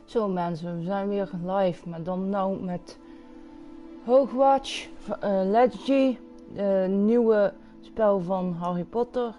Zo mensen, we zijn weer live, maar dan nou met Hogwarts, Legacy, nieuwe spel van Harry Potter.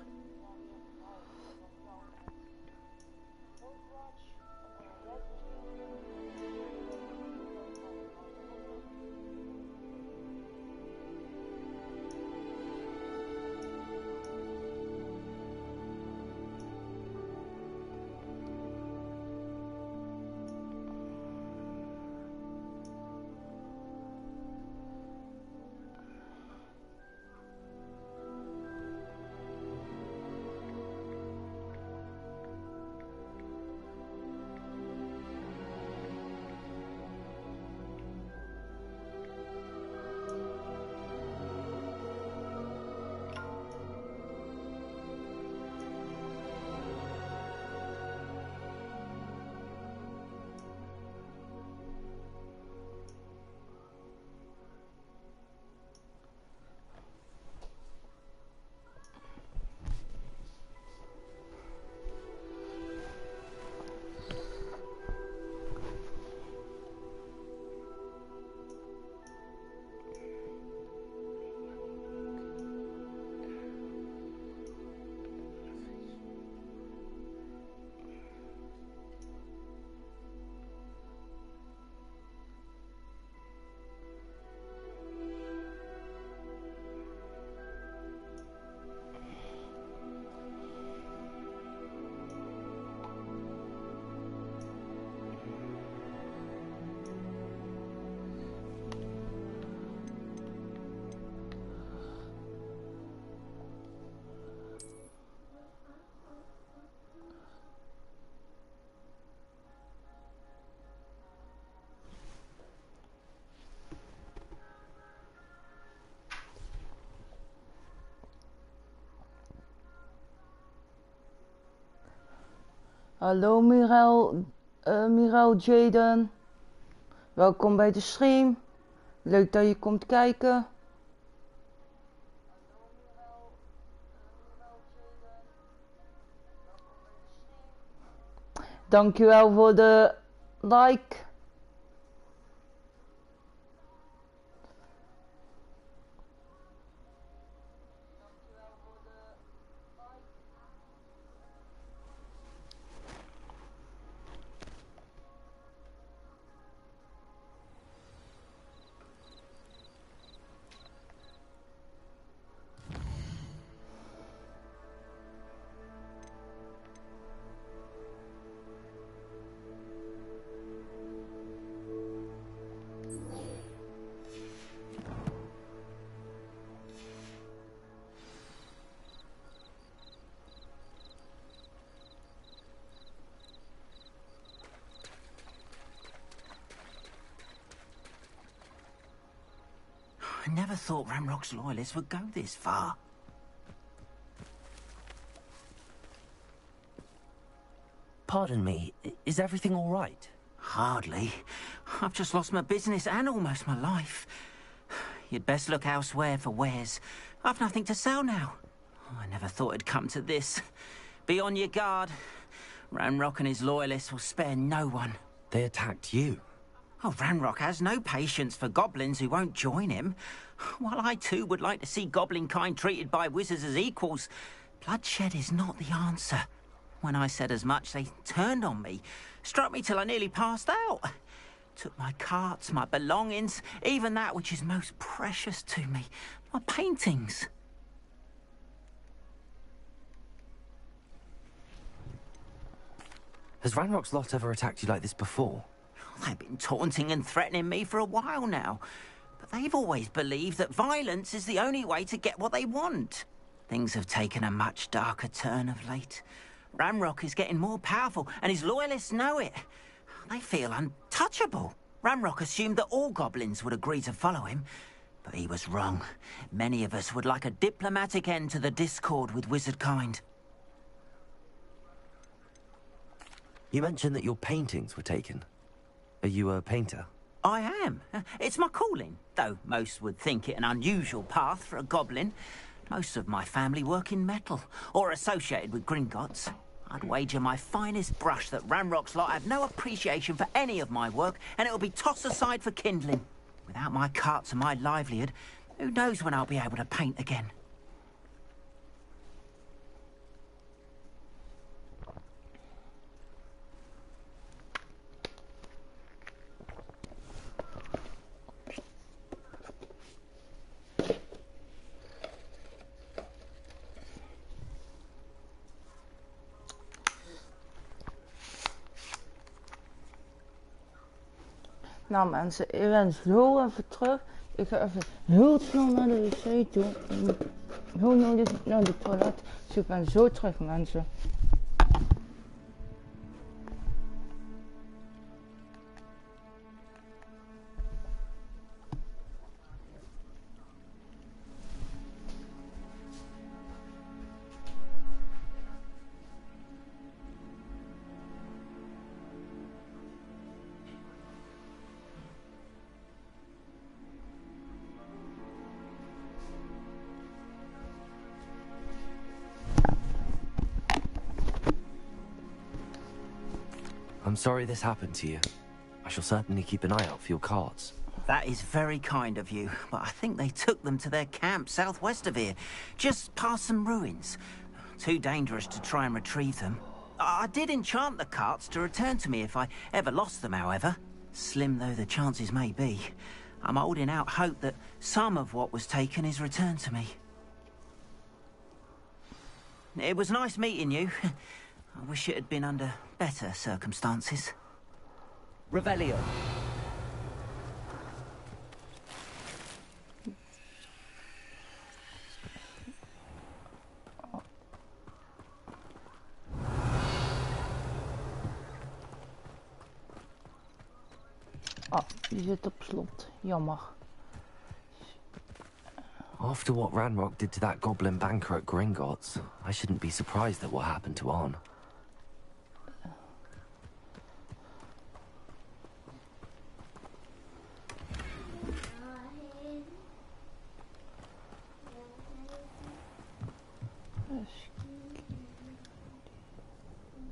Hallo Mirel Jaden. Welkom bij de stream. Leuk dat je komt kijken. Dankjewel voor de like. I never thought Ramrock's loyalists would go this far. Pardon me, is everything all right? Hardly. I've just lost my business and almost my life. You'd best look elsewhere for wares. I've nothing to sell now. Oh, I never thought it'd come to this. Be on your guard. Ranrock and his loyalists will spare no one. They attacked you? Oh, Ranrock has no patience for goblins who won't join him. While I too would like to see goblin kind treated by wizards as equals, bloodshed is not the answer. When I said as much, they turned on me, struck me till I nearly passed out. Took my carts, my belongings, even that which is most precious to me, my paintings. Has Ranrock's lot ever attacked you like this before? They've been taunting and threatening me for a while now, but they've always believed that violence is the only way to get what they want. Things have taken a much darker turn of late. Ranrock is getting more powerful, and his loyalists know it. They feel untouchable. Ranrock assumed that all goblins would agree to follow him, but he was wrong. Many of us would like a diplomatic end to the discord with wizard kind. You mentioned that your paintings were taken. Are you a painter? I am. It's my calling, though most would think it an unusual path for a goblin. Most of my family work in metal, or associated with Gringotts. I'd wager my finest brush that Ranrock's lot have no appreciation for any of my work, and it'll be tossed aside for kindling. Without my carts and my livelihood, who knows when I'll be able to paint again? Nou mensen, ik ben zo even terug. Ik ga even heel snel naar de wc toe. Heel nodig naar de toilet. Dus ik ben zo terug mensen. I'm sorry this happened to you. I shall certainly keep an eye out for your cards. That is very kind of you, but I think they took them to their camp southwest of here, just past some ruins. Too dangerous to try and retrieve them. I did enchant the carts to return to me if I ever lost them, however. Slim though the chances may be, I'm holding out hope that some of what was taken is returned to me. It was nice meeting you. I wish it had been under better circumstances. Revelio. Oh, die zit op slot. Jammer. After what Ranrock did to that goblin banker at Gringotts, I shouldn't be surprised at what happened to Arn.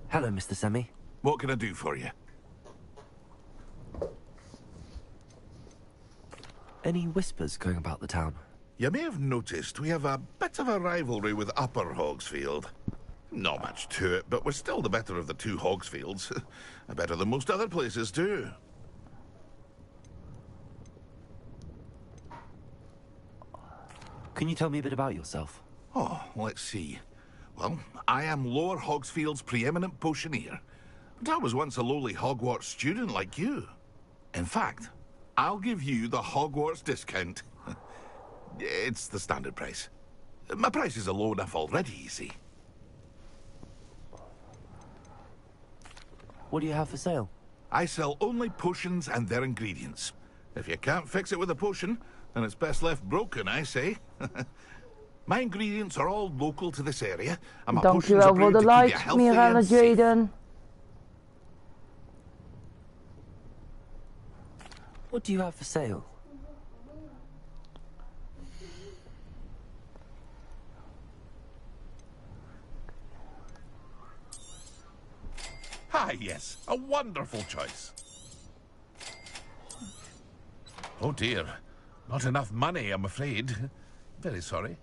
Hello, Mr. Semi. What can I do for you? Any whispers going about the town? You may have noticed we have a bit of a rivalry with Upper Hogsfield. Not much to it, but we're still the better of the two Hogsfields. Better than most other places, too. Can you tell me a bit about yourself? Oh, let's see. Well, I am Lower Hogsfield's preeminent potioneer. But I was once a lowly Hogwarts student like you. In fact, I'll give you the Hogwarts discount. It's the standard price. My prices are low enough already, you see. What do you have for sale? I sell only potions and their ingredients. If you can't fix it with a potion, then it's best left broken, I say. My ingredients are all local to this area, and my potions are Dankjewel voor brewed de to keep you likes, healthy Mirella and safe. Jaden. What do you have for sale? Ah, yes, a wonderful choice. Oh dear, not enough money, I'm afraid. Very sorry.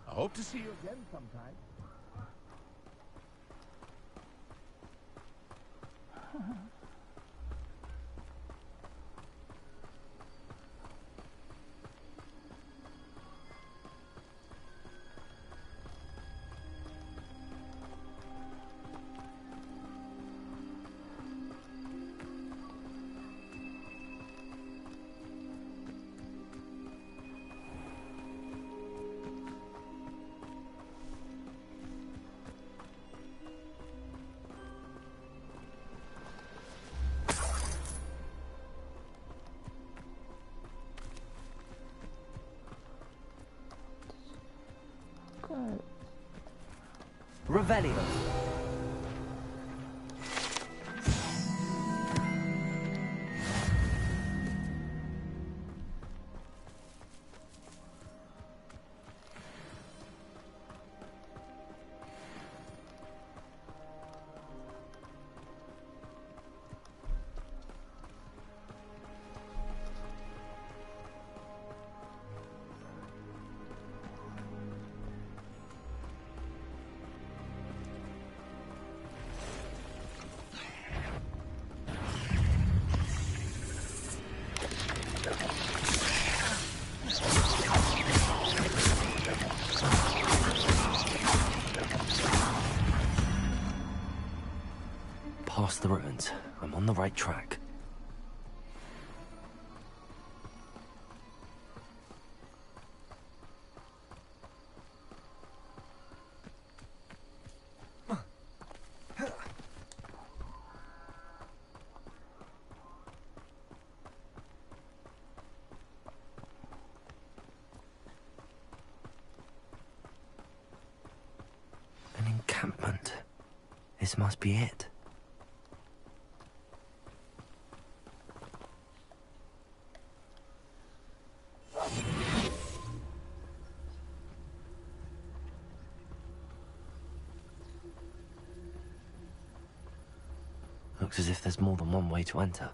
I hope to see you again sometime. Go. Revelio. Past the ruins. I'm on the right track. An encampment. This must be it. Looks as if there's more than one way to enter.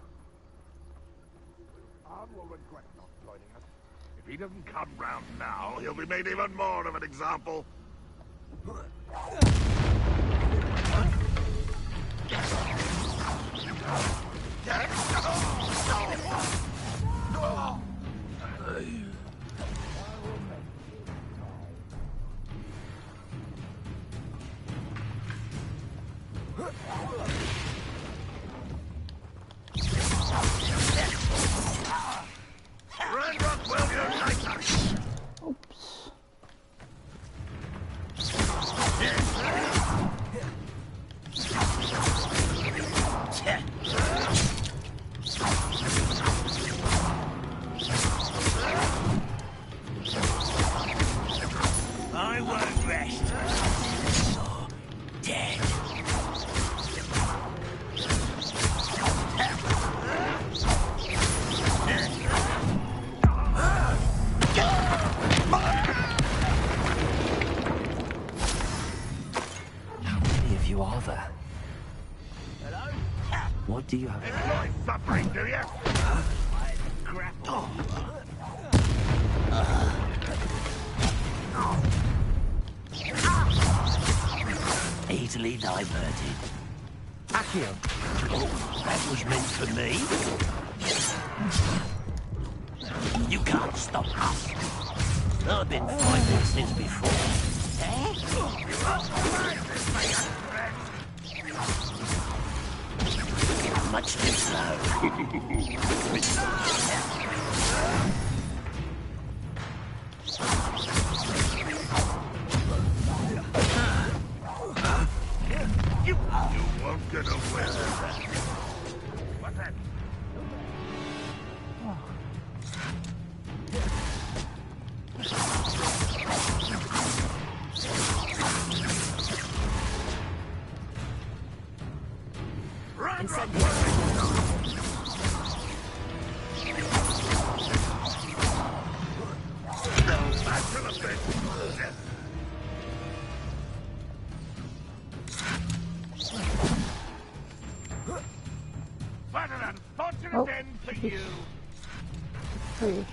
Arn will regret not joining us. If he doesn't come round now, he'll be made even more of an example. Oops. I won't rest. You're dead. How many of you are there? Hello? What do you have? Enjoy suffering, do you? Grapple. Easily diverted. Accio! Oh, that was meant for me. You can't stop us. I've been fighting since before. Eh? Much too slow. You won't get away with that. What's that? Oei.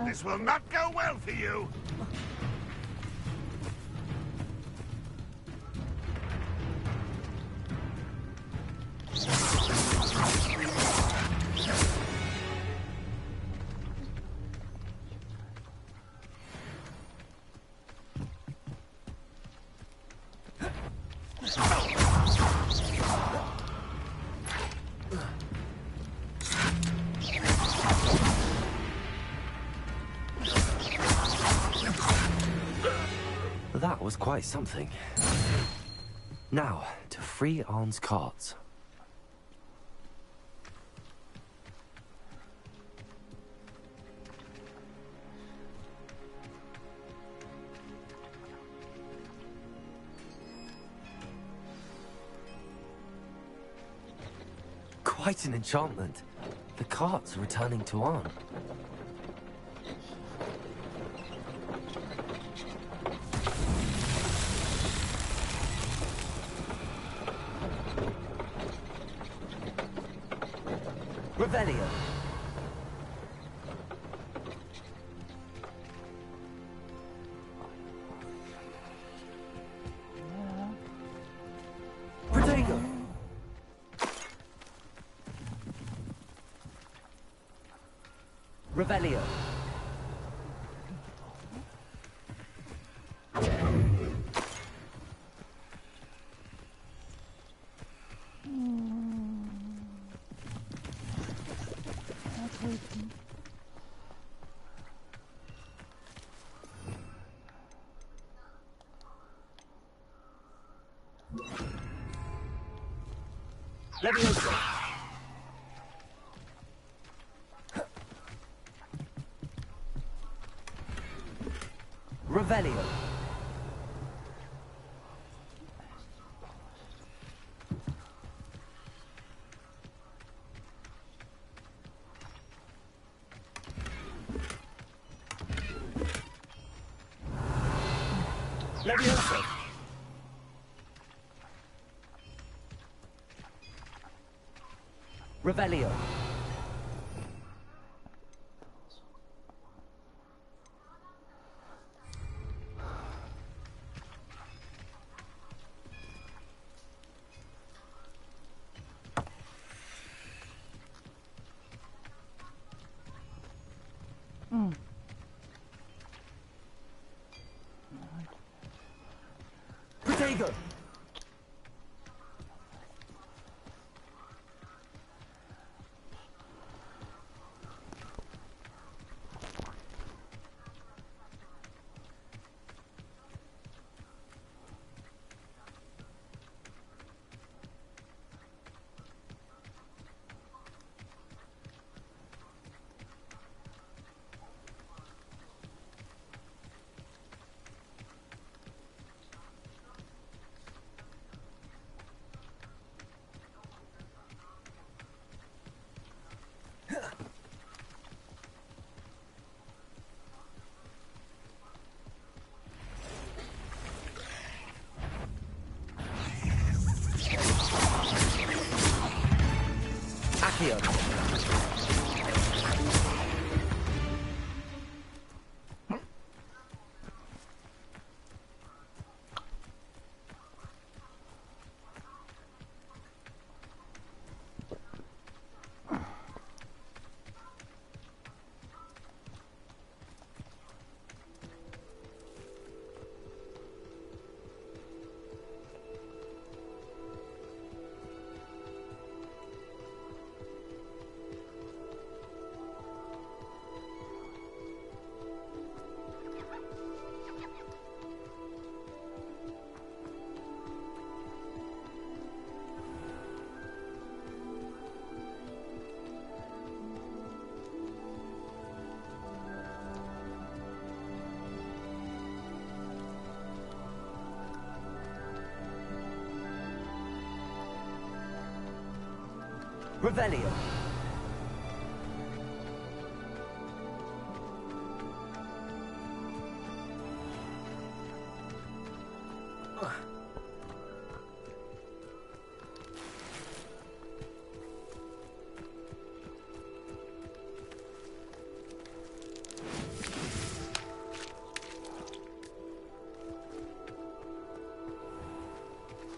This will not go well for you. That was quite something. Now, to free Arn's carts. Quite an enchantment. The carts are returning to Arn. Revelio. Protego. Revelio. Levioso. Revelio. Levioso. Revelio. Protego. Accio. Revelio.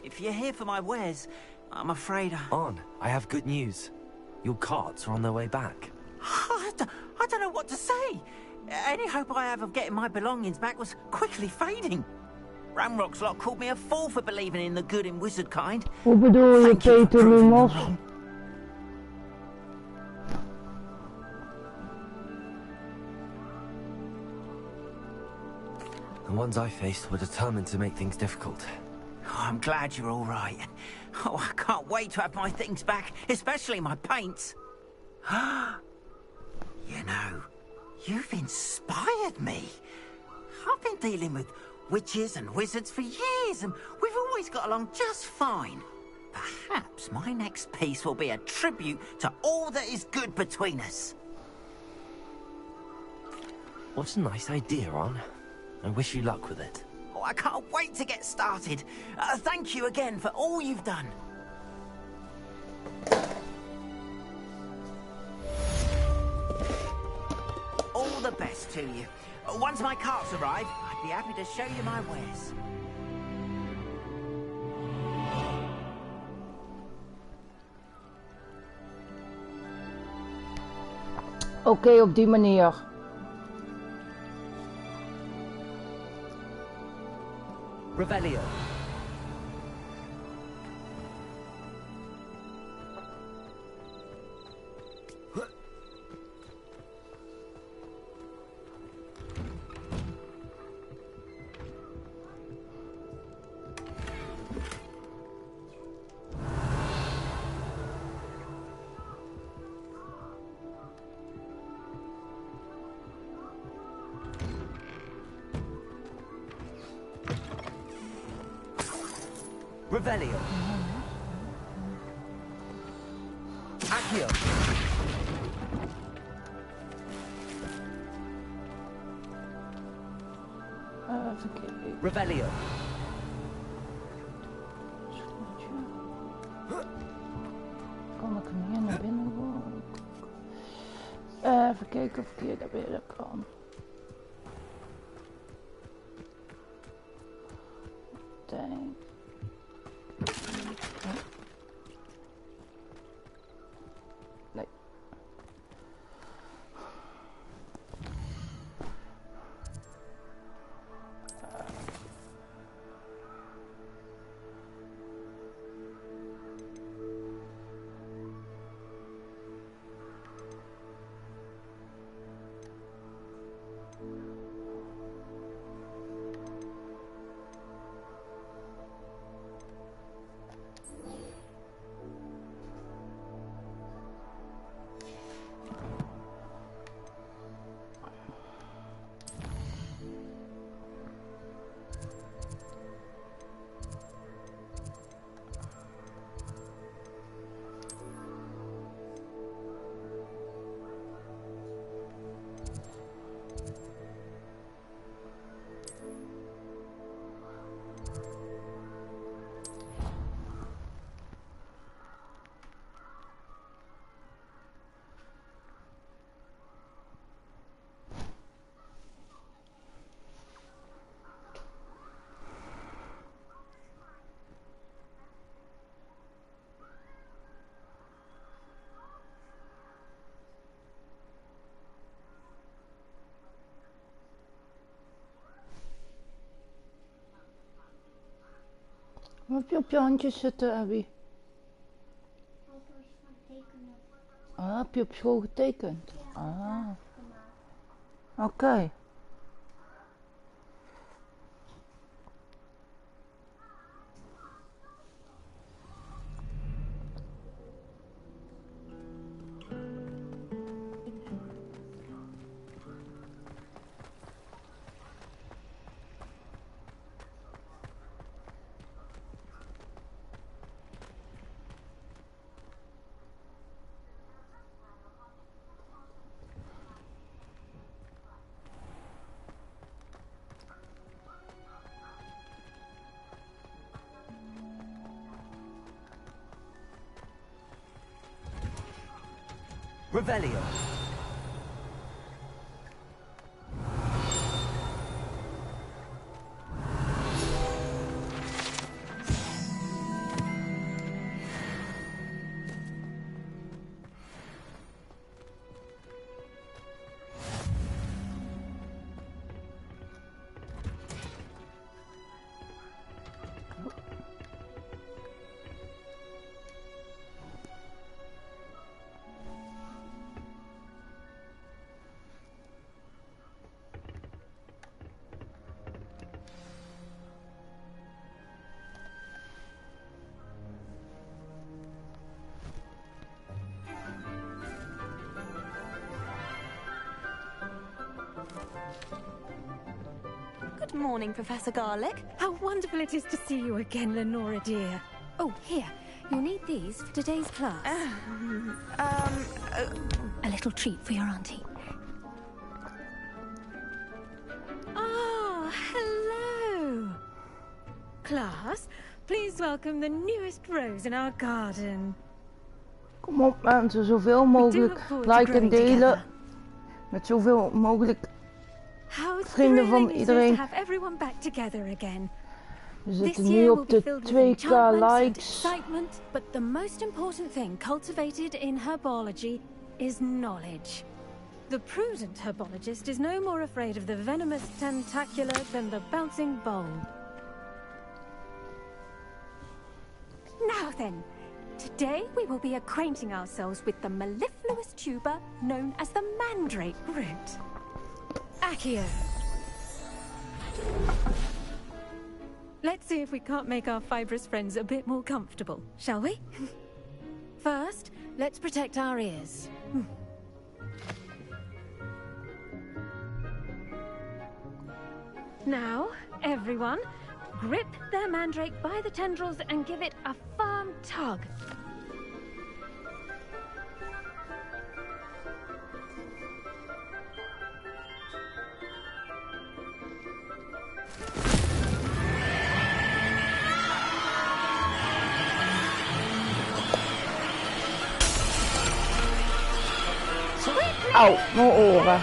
If you're here for my wares, I'm afraid On, I have good news. Your carts are on their way back. I don't know what to say. Any hope I have of getting my belongings back was quickly fading. Ramrock's lot called me a fool for believing in the good and wizard kind. Hoe bedoel je, Thank you for Peter proving them Lumos? wrong. The ones I faced were determined to make things difficult. Oh, I'm glad you're all right. Oh, I can't wait to have my things back, especially my paints. You know, you've inspired me. I've been dealing with witches and wizards for years, and we've always got along just fine. Perhaps my next piece will be a tribute to all that is good between us. What a nice idea, On. I wish you luck with it. Oh, I can't wait to get started. Thank you again for all you've done. All the best to you. Once my carts arrive, I'd be happy to show you my wares. Oké, op die manier. Revelio. Revelio. Accio. Even kijken. Revelio. Kan ik hem hier naar binnen worden? Even kijken of ik hier naar binnen kan. Denk. Nee. Wat heb je op je handjes zitten, Abby? Foto's van tekenen. Ah, heb je op school getekend? Ja, Ah, gemaakt. oké. Revelio. Good morning, Professor Garlic. How wonderful it is to see you again, Lenora dear. Oh, here. You'll need these for today's class. A little treat for your auntie. Ah, hello. Class, please welcome the newest rose in our garden. Kom op mensen, zoveel mogelijk liken en delen. Met zoveel mogelijk vrienden van iedereen. We zitten nu op de 2k likes. But the most important thing cultivated in herbology is knowledge. The prudent herbologist is no more afraid of the venomous tentacular than the bouncing bowl. Now then, today we will be acquainting ourselves with the mellifluous tuber known as the mandrake root. Accio. Let's see if we can't make our fibrous friends a bit more comfortable, shall we? First, let's protect our ears. Now, everyone, grip their mandrake by the tendrils and give it a firm tug. Auw, mijn oren.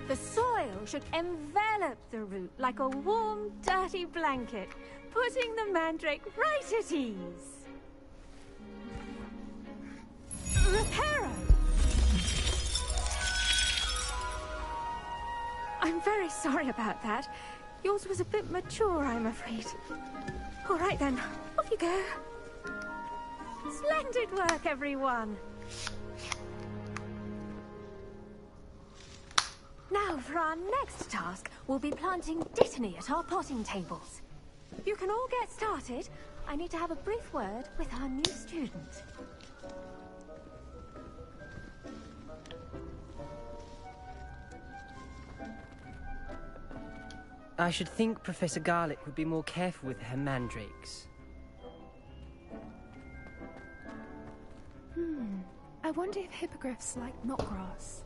The soil should envelop the root like a warm, dirty blanket, putting the mandrake right at ease. Reparo! I'm very sorry about that. Yours was a bit mature, I'm afraid. All right then, off you go. Splendid work, everyone. Now, for our next task, we'll be planting dittany at our potting tables. You can all get started. I need to have a brief word with our new student. I should think Professor Garlic would be more careful with her mandrakes. I wonder if hippogriffs like knotgrass.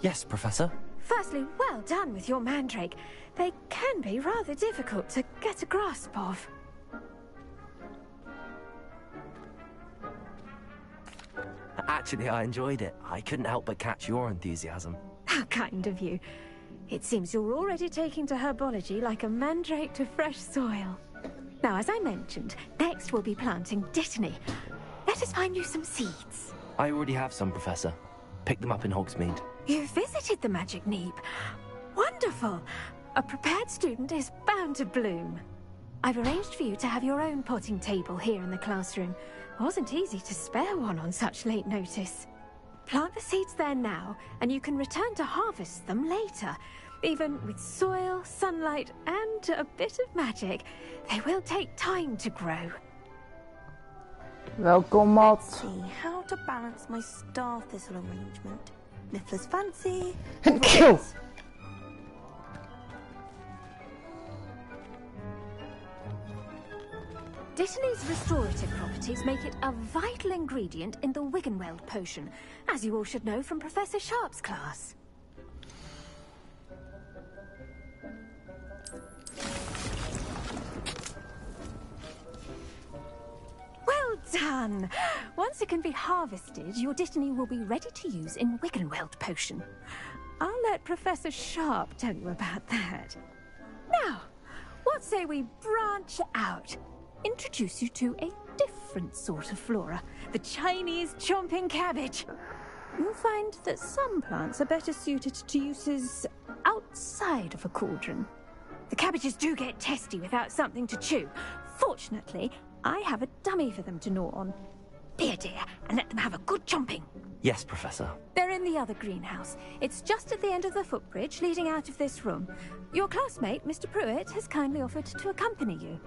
Yes, Professor. Firstly, well done with your mandrake. They can be rather difficult to get a grasp of. Actually, I enjoyed it. I couldn't help but catch your enthusiasm. How kind of you. It seems you're already taking to herbology like a mandrake to fresh soil. Now, as I mentioned, next we'll be planting dittany. Let us find you some seeds. I already have some, Professor. Picked them up in Hogsmeade. You visited the Magic Neep. Wonderful. A prepared student is bound to bloom. I've arranged for you to have your own potting table here in the classroom. It wasn't easy to spare one on such late notice. Plant the seeds there now, and you can return to harvest them later. Even with soil, sunlight, and a bit of magic, they will take time to grow. Welkom, Matt. Let's see how to balance my star thistle arrangement. Niffler's fancy. Kill. Dittany's restorative properties make it a vital ingredient in the Wiggenweld potion, as you all should know from Professor Sharp's class. Well done! Once it can be harvested, your Dittany will be ready to use in Wiggenweld potion. I'll let Professor Sharp tell you about that. Now, what say we branch out? Introduce you to a different sort of flora, the Chinese chomping cabbage. You'll find that some plants are better suited to uses outside of a cauldron. The cabbages do get testy without something to chew. Fortunately, I have a dummy for them to gnaw on. Be a dear and let them have a good chomping. Yes, Professor. They're in the other greenhouse. It's just at the end of the footbridge leading out of this room. Your classmate, Mr. Pruitt, has kindly offered to accompany you.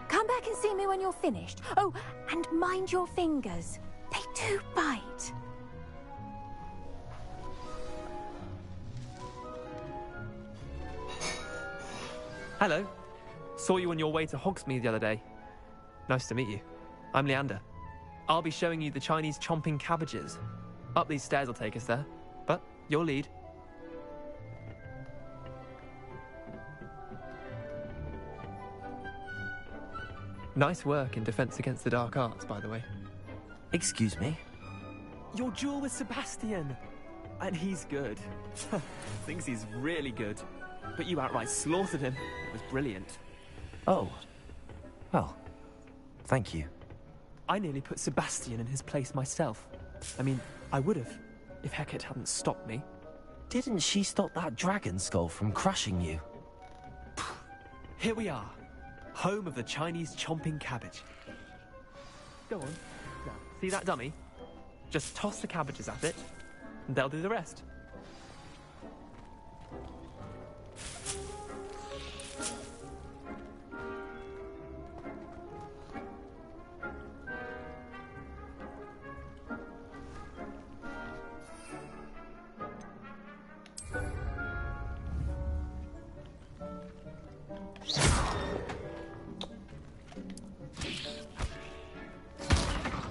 Come back and see me when you're finished. Oh, and mind your fingers. They do bite. Hello. Saw you on your way to Hogsmeade the other day. Nice to meet you. I'm Leander. I'll be showing you the Chinese chomping cabbages. Up these stairs will take us there, but you'll lead. Nice work in Defense Against the Dark Arts, by the way. Excuse me? Your duel with Sebastian! And he's good. Thinks he's really good. But you outright slaughtered him. It was brilliant. Oh. Well, thank you. I nearly put Sebastian in his place myself. I mean, I would have, if Hecate hadn't stopped me. Didn't she stop that dragon skull from crushing you? Here we are. Home of the Chinese chomping cabbage. Go on. Now, see that dummy? Just toss the cabbages at it, and they'll do the rest.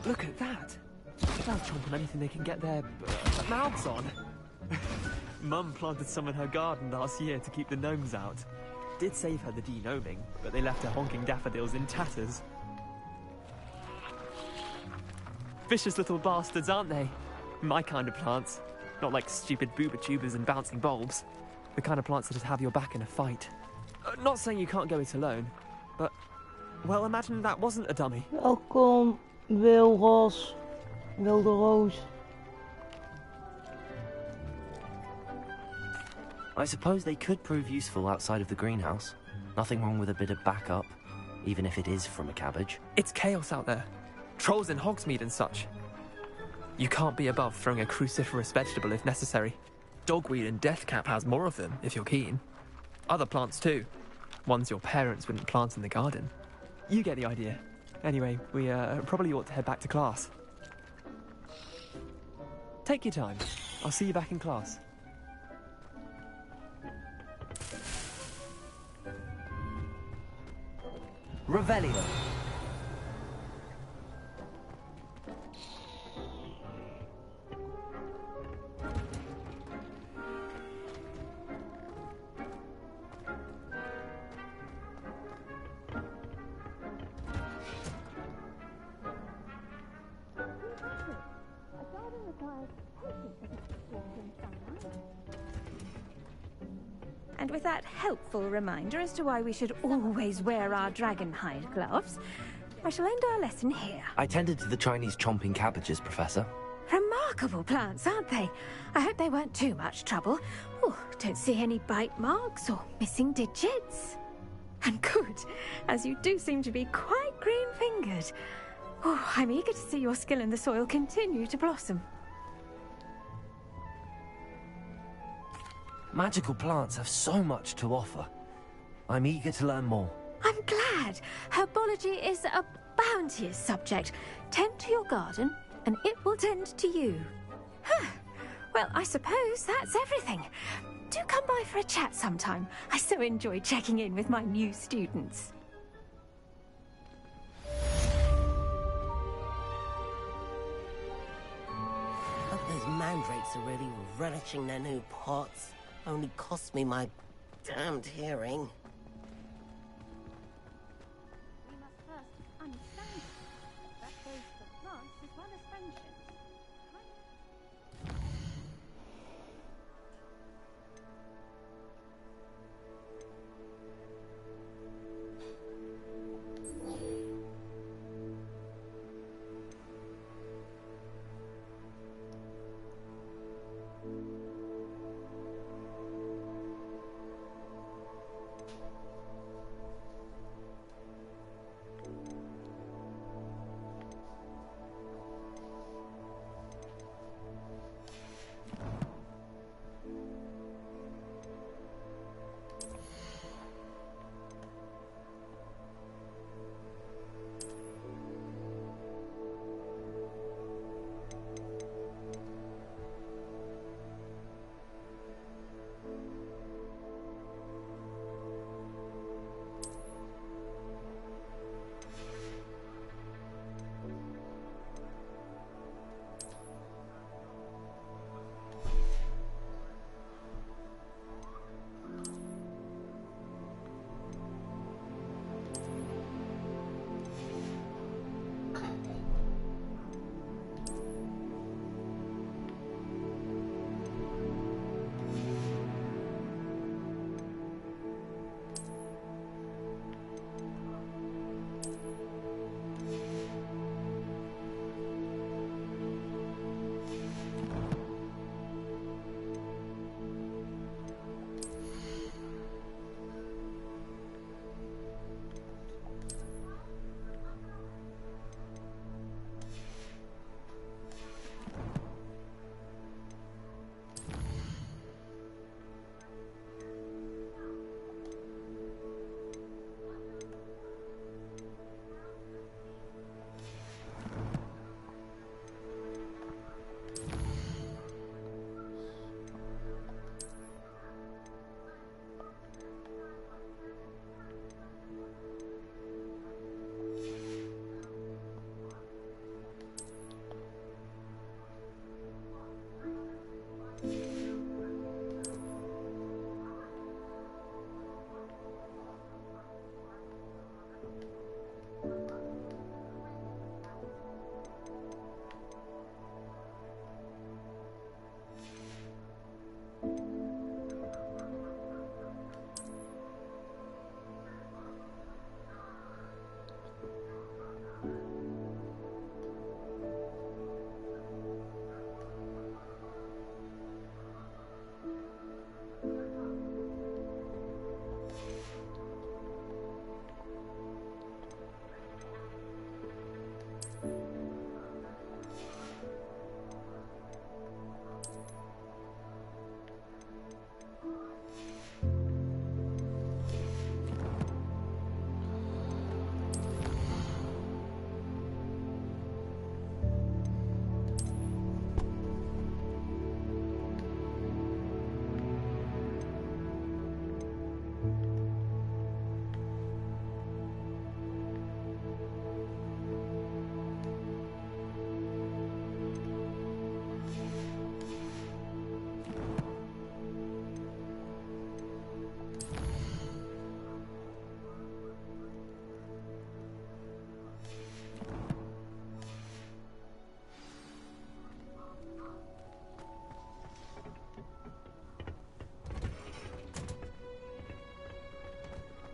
Look at that! They'll chomp on anything they can get their mouths on. Mum planted some in her garden last year to keep the gnomes out. Did save her the de-gnoming, but they left her honking daffodils in tatters. Vicious little bastards, aren't they? My kind of plants. Not like stupid booba tubers and bouncing bulbs. The kind of plants that'd have your back in a fight. Not saying you can't go it alone, but... Well, imagine that wasn't a dummy. Welkom, Wilros. Wilde Roos. I suppose they could prove useful outside of the greenhouse. Nothing wrong with a bit of backup, even if it is from a cabbage. It's chaos out there. Trolls in Hogsmeade and such. You can't be above throwing a cruciferous vegetable if necessary. Dogweed and deathcap has more of them, if you're keen. Other plants too. Ones your parents wouldn't plant in the garden. You get the idea. Anyway, we probably ought to head back to class. Take your time. I'll see you back in class. Revelio. And with that helpful reminder as to why we should always wear our dragonhide gloves, I shall end our lesson here. I tended to the Chinese chomping cabbages, Professor. Remarkable plants, aren't they? I hope they weren't too much trouble. Oh, don't see any bite marks or missing digits. And good, as you do seem to be quite green-fingered. Oh, I'm eager to see your skill in the soil continue to blossom. Magical plants have so much to offer. I'm eager to learn more. I'm glad. Herbology is a bounteous subject. Tend to your garden, and it will tend to you. Well, I suppose that's everything. Do come by for a chat sometime. I so enjoy checking in with my new students. mandrakes are really relishing their new pots. Only cost me my damned hearing. We must first understand it. That goes for plants as well as friendships.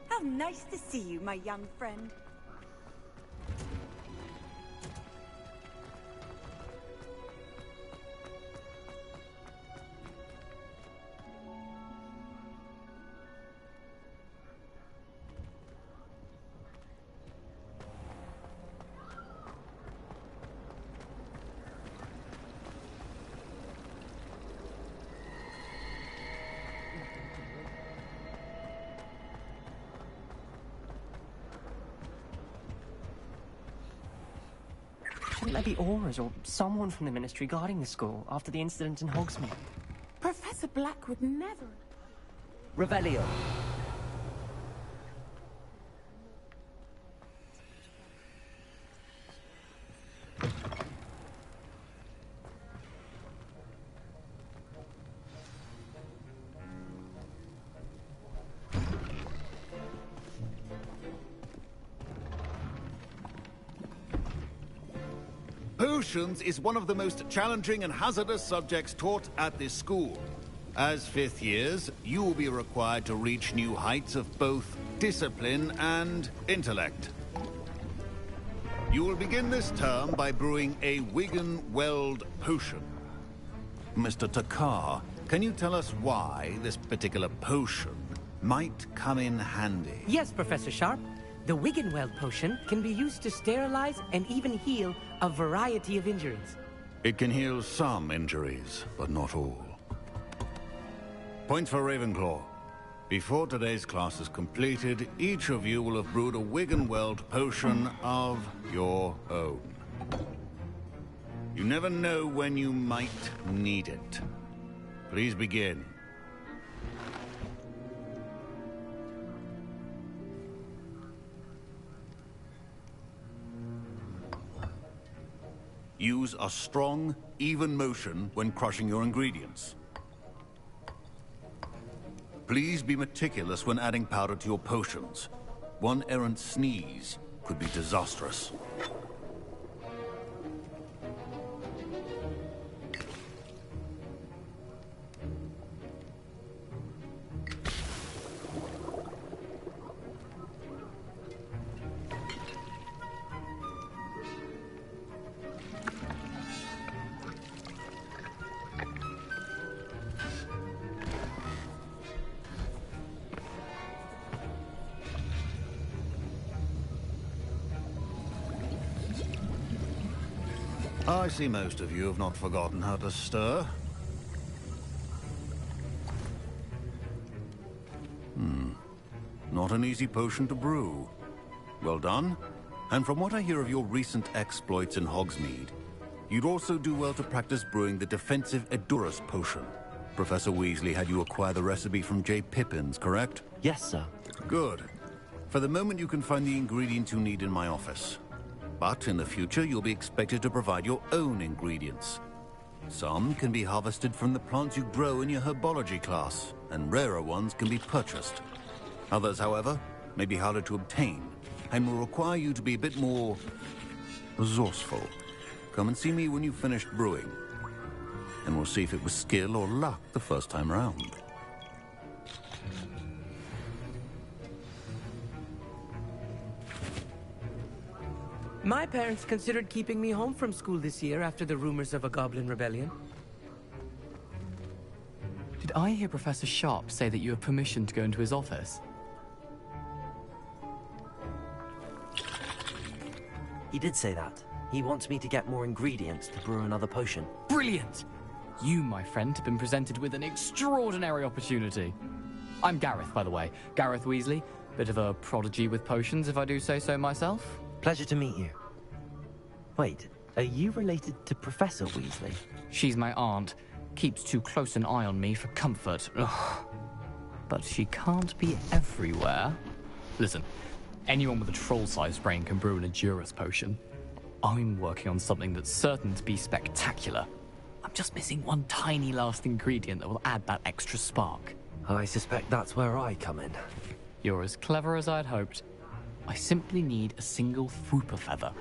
How nice to see you, my young friend. Shouldn't there be auras or someone from the Ministry guarding the school after the incident in Hogsmeade? Professor Black would never... Revelio. Potions is one of the most challenging and hazardous subjects taught at this school. As fifth years, you will be required to reach new heights of both discipline and intellect. You will begin this term by brewing a Wigan-Weld potion. Mr. Takar, can you tell us why this particular potion might come in handy? Yes, Professor Sharp. The Wigan-Weld potion can be used to sterilize and even heal a variety of injuries. It can heal some injuries, but not all. Points for Ravenclaw. Before today's class is completed, each of you will have brewed a Wigan-Weld potion of your own. You never know when you might need it. Please begin. Use a strong, even motion when crushing your ingredients. Please be meticulous when adding powder to your potions. One errant sneeze could be disastrous. I see most of you have not forgotten how to stir. Not an easy potion to brew. Well done. And from what I hear of your recent exploits in Hogsmeade, you'd also do well to practice brewing the defensive Edurus potion. Professor Weasley had you acquire the recipe from J. Pippins, correct? Yes, sir. Good. For the moment, you can find the ingredients you need in my office. But in the future, you'll be expected to provide your own ingredients. Some can be harvested from the plants you grow in your herbology class, and rarer ones can be purchased. Others, however, may be harder to obtain, and will require you to be a bit more resourceful. Come and see me when you've finished brewing, and we'll see if it was skill or luck the first time round. My parents considered keeping me home from school this year after the rumors of a goblin rebellion. Did I hear Professor Sharp say that you have permission to go into his office? He did say that. He wants me to get more ingredients to brew another potion. Brilliant! You, my friend, have been presented with an extraordinary opportunity. I'm Gareth, by the way. Gareth Weasley. Bit of a prodigy with potions, if I do say so myself. Pleasure to meet you. Wait, are you related to Professor Weasley? She's my aunt. Keeps too close an eye on me for comfort. Ugh. But she can't be everywhere. Listen, anyone with a troll-sized brain can brew an Edurus potion. I'm working on something that's certain to be spectacular. I'm just missing one tiny last ingredient that will add that extra spark. I suspect that's where I come in. You're as clever as I'd hoped. I simply need a single Fwooper feather.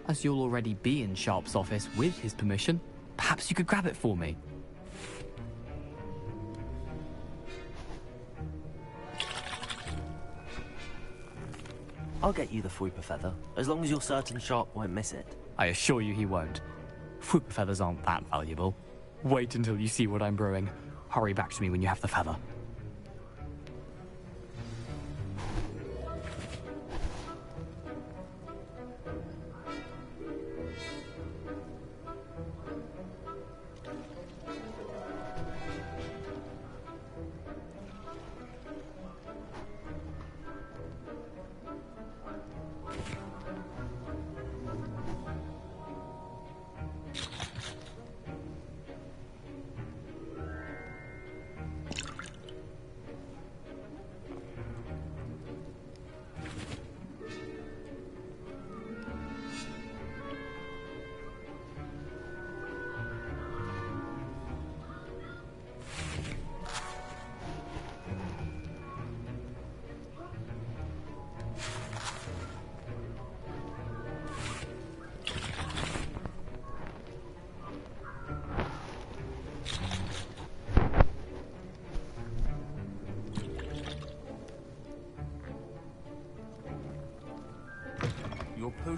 As you'll already be in Sharp's office with his permission, perhaps you could grab it for me. I'll get you the Fwooper feather, as long as you're certain Sharp won't miss it. I assure you he won't. Fwooper feathers aren't that valuable. Wait until you see what I'm brewing. Hurry back to me when you have the feather.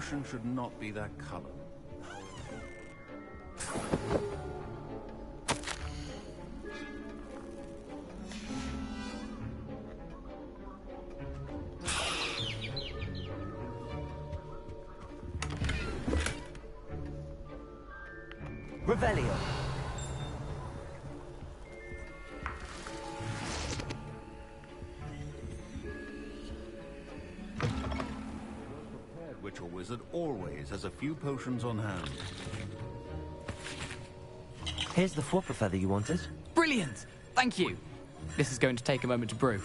potion should not be that color. Revelio. Witch or wizard always has a few potions on hand. Here's the flopper feather you wanted. Brilliant! Thank you. This is going to take a moment to brew.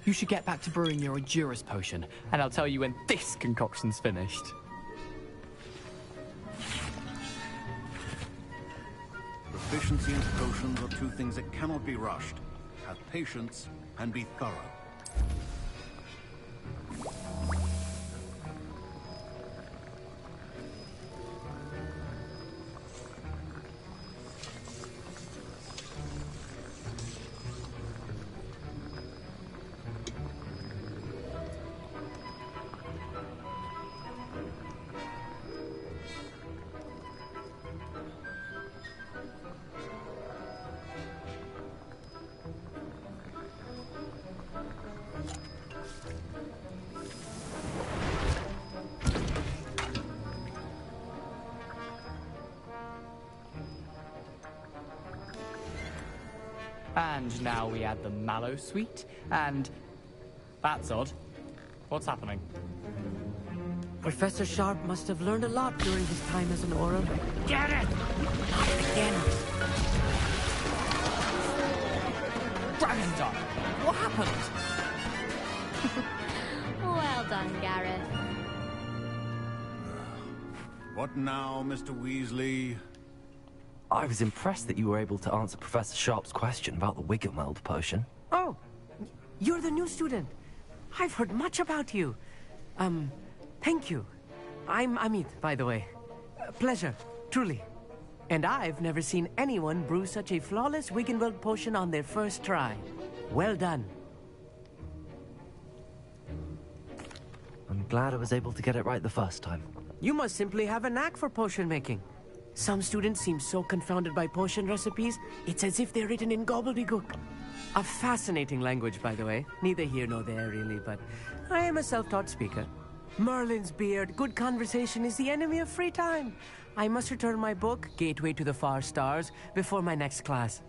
You should get back to brewing your Endurus potion, and I'll tell you when this concoction's finished. Proficiency and potions are two things that cannot be rushed. Have patience and be thorough. And now we add the mallow sweet, and... That's odd. What's happening? Professor Sharp must have learned a lot during his time as an oral. Get it! Again. Dragon Dog! What happened? Well done, Gareth. What now, Mr. Weasley? I was impressed that you were able to answer Professor Sharp's question about the Wiggenweld potion. Oh, you're the new student. I've heard much about you. Thank you. I'm Amit, by the way. Pleasure, truly. And I've never seen anyone brew such a flawless Wiggenweld potion on their first try. Well done. I'm glad I was able to get it right the first time. You must simply have a knack for potion making. Some students seem so confounded by potion recipes, it's as if they're written in gobbledygook. A fascinating language, by the way. Neither here nor there, really, but I am a self-taught speaker. Merlin's beard, good conversation is the enemy of free time. I must return my book, Gateway to the Far Stars, before my next class.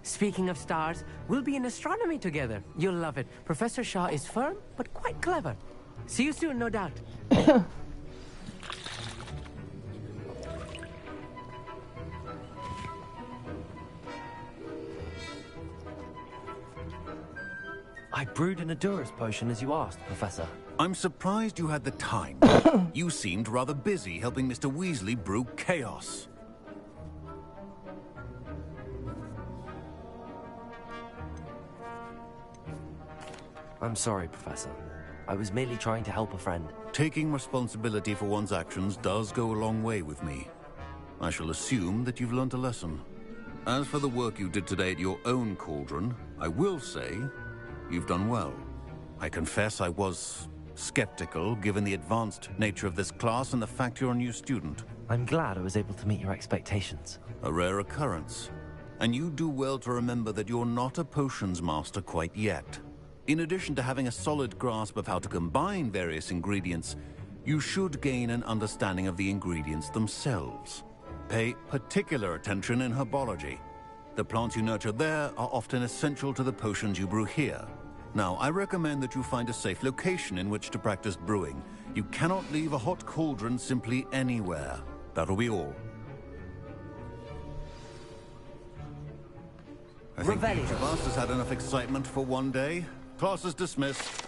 Speaking of stars, we'll be in astronomy together. You'll love it. Professor Shaw is firm, but quite clever. See you soon, no doubt. I brewed an Endurus potion as you asked, Professor. I'm surprised you had the time. You seemed rather busy helping Mr. Weasley brew chaos. I'm sorry, Professor. I was merely trying to help a friend. Taking responsibility for one's actions does go a long way with me. I shall assume that you've learnt a lesson. As for the work you did today at your own cauldron, I will say you've done well. I confess I was skeptical, given the advanced nature of this class and the fact you're a new student. I'm glad I was able to meet your expectations. A rare occurrence. And you do well to remember that you're not a potions master quite yet. In addition to having a solid grasp of how to combine various ingredients, you should gain an understanding of the ingredients themselves. Pay particular attention in herbology. The plants you nurture there are often essential to the potions you brew here. Now, I recommend that you find a safe location in which to practice brewing. You cannot leave a hot cauldron simply anywhere. That'll be all. I think each of us has had enough excitement for one day. Class is dismissed.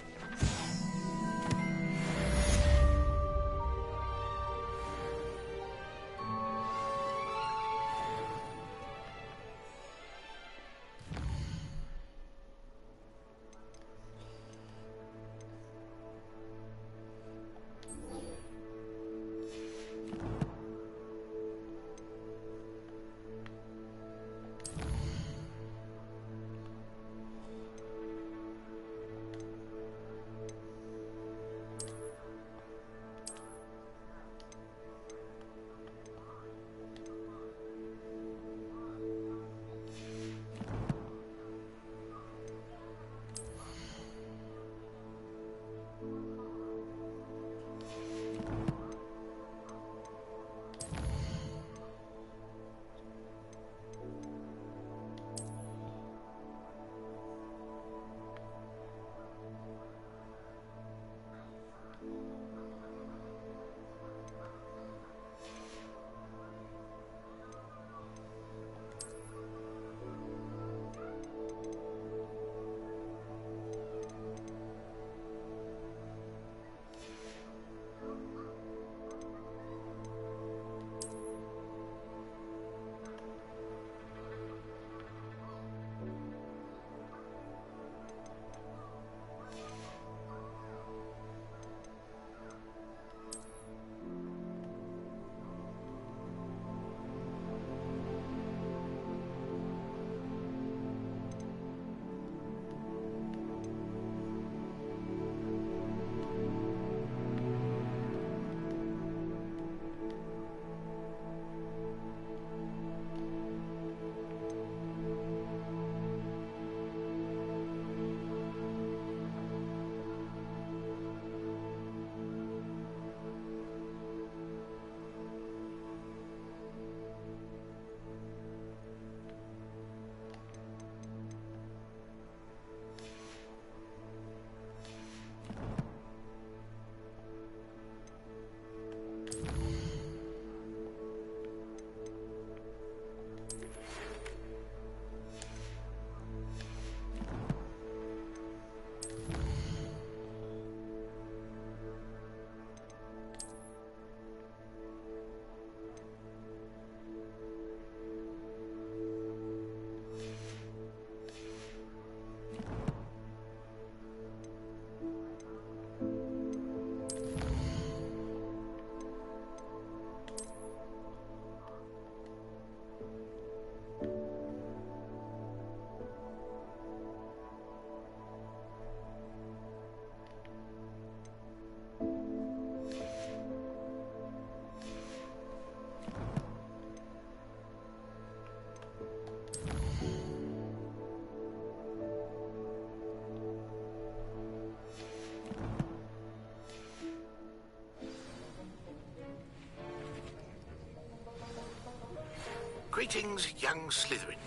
Greetings, young Slytherin.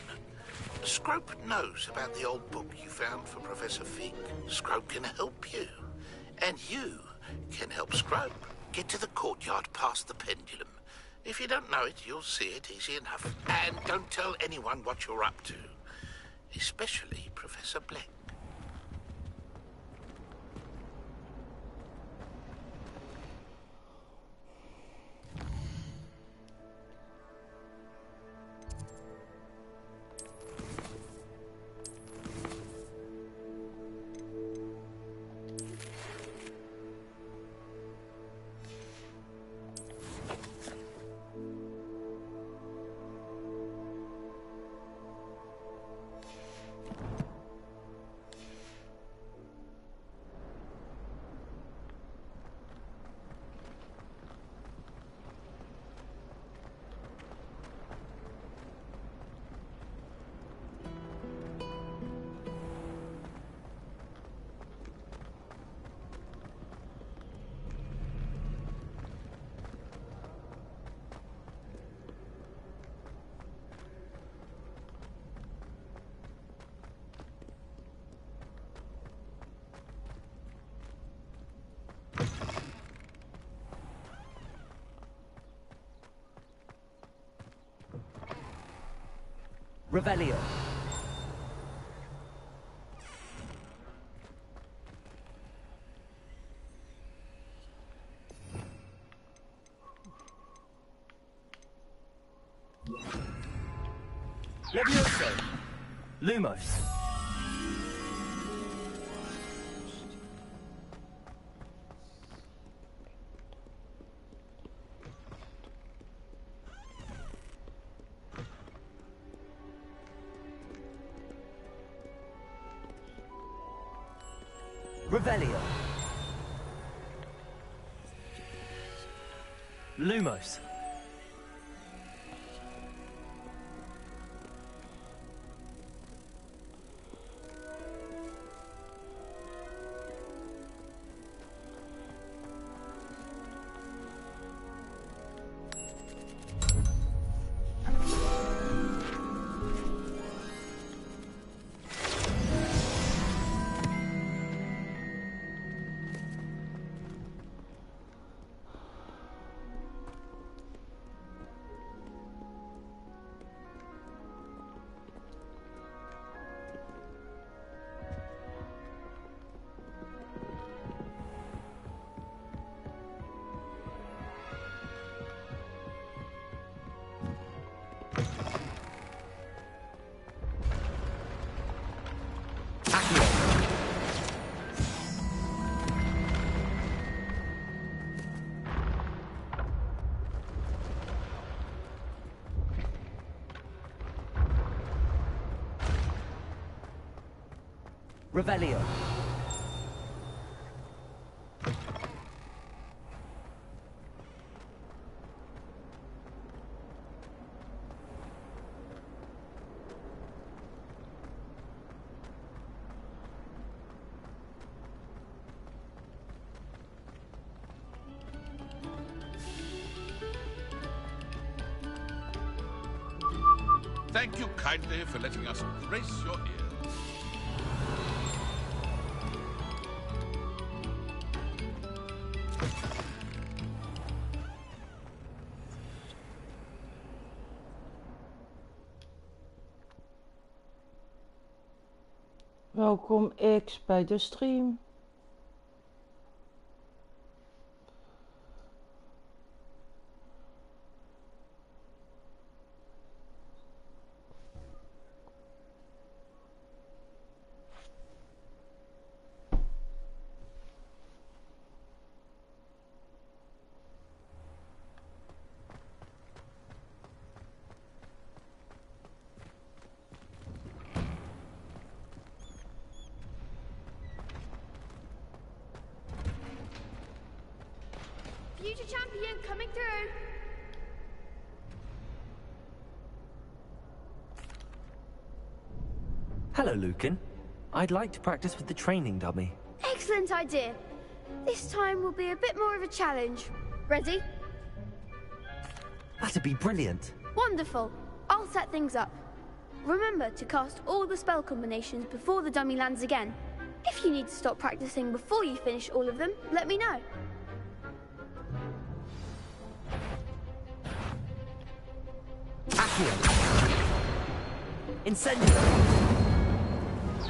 Scrope knows about the old book you found for Professor Fig. Scrope can help you. And you can help Scrope. Get to the courtyard past the pendulum. If you don't know it, you'll see it easy enough. And don't tell anyone what you're up to. Especially Professor Black. Revelio. Levioso. Lumos. Revelio. Lumos. Revelio. Thank you kindly for letting us grace your ears. Welkom X bij de stream. Future champion coming through. Hello, Lucan. I'd like to practice with the training dummy. Excellent idea. This time will be a bit more of a challenge. Ready? That'd be brilliant. Wonderful. I'll I'll set things up. Remember to cast all the spell combinations before the dummy lands again. If you need to stop practicing before you finish all of them, let me know. Accio. Incendio.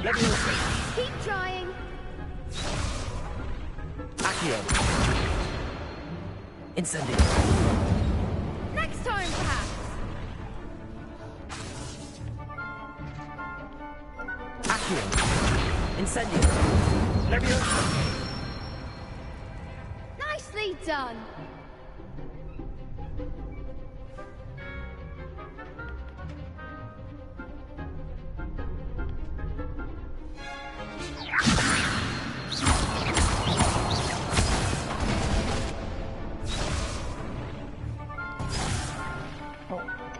Leviosa. Keep trying. Accio. Incendio. Next time, perhaps. Accio. Incendio. Leviosa. Nicely done.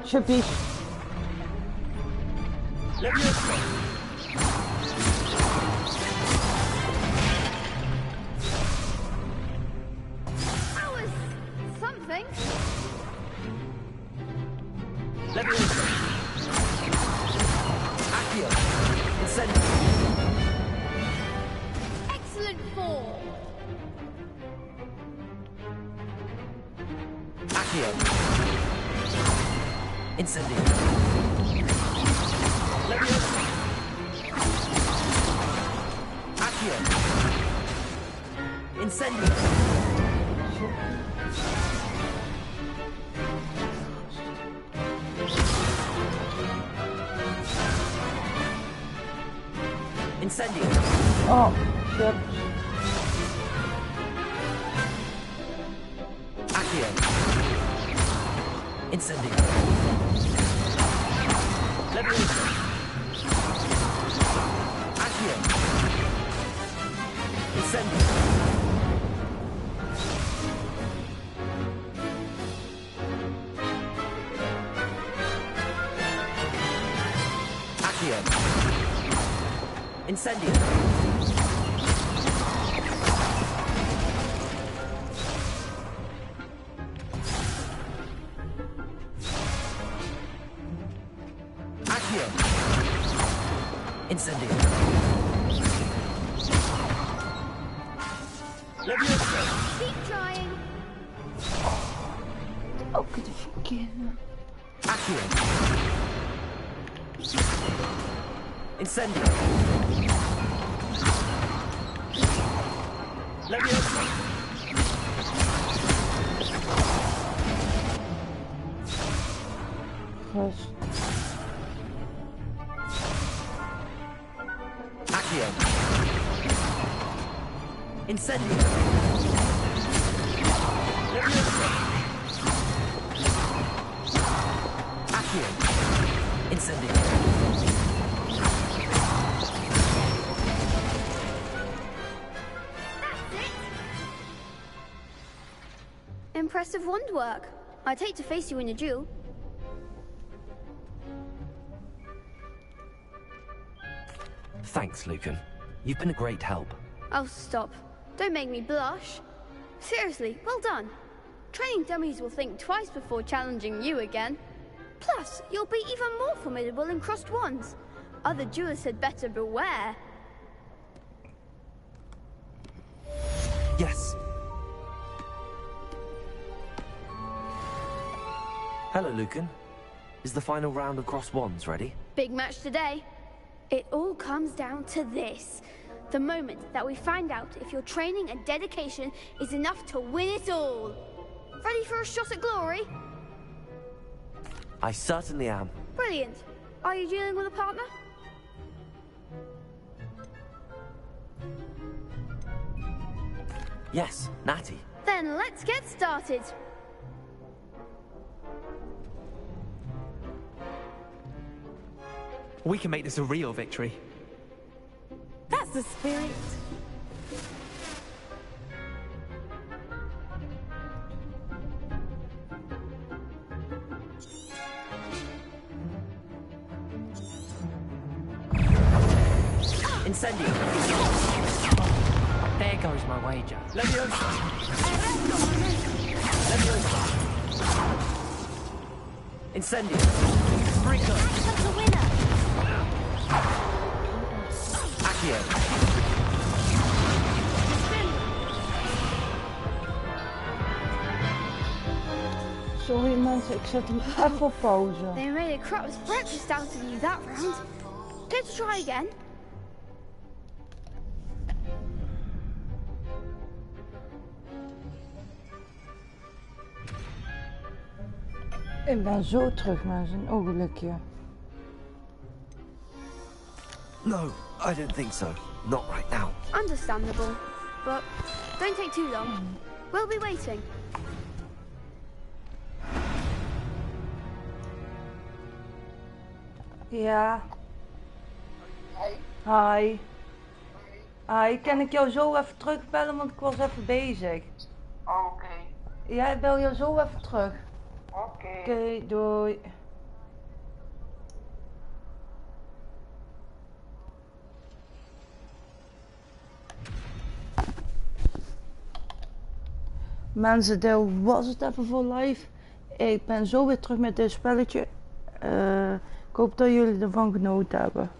Chippies. Leviosa. That was something. Leviosa. Accio. Incendio. Excellent form. Accio. Incendio. Leviosa. Accio. Incendio. Incendio. Oh, shit. Accio. Incendio. Leviosa. Accio. Incendio. Accio. Incendio. Accio. Incendio. Leviosa. Keep trying. Ook het verkeerde. Accio. Incendio. Leviosa. Gast. Accio. Incendio. Leviosa. Accio. Incendio. Impressive wand work. I'd hate to face you in a duel. Thanks, Lucan. You've been a great help. Oh, stop. Don't make me blush. Seriously, well done. Training dummies will think twice before challenging you again. Plus, you'll be even more formidable in crossed wands. Other duelists had better beware. Yes. Hello, Lucan. Is the final round of crossed wands ready? Big match today. It all comes down to this. The moment that we find out if your training and dedication is enough to win it all. Ready for a shot at glory? I certainly am. Brilliant. Are you dealing with a partner? Yes, Natty. Then let's get started. We can make this a real victory. That's the spirit. Incendio. There goes my wager. Leviosa. Leviosa. Incendio. Freaker! That's the winner! Accio! Sorry mensen, ik zet hem even op pauze. They made a crap's breakfast out of you that round. Let's try again. Ik ben zo terug mensen, een ogenblikje. No, I don't think so. Not right now. Understandable. But don't take too long. We'll be waiting. Ja. Hi. Hi, kan ik jou zo even terugbellen, want ik was even bezig. Oké. Ja, ik bel jou zo even terug. Oké, doei. Mensen, dit was het even voor live. Ik ben zo weer terug met dit spelletje. Ik hoop dat jullie ervan genoten hebben.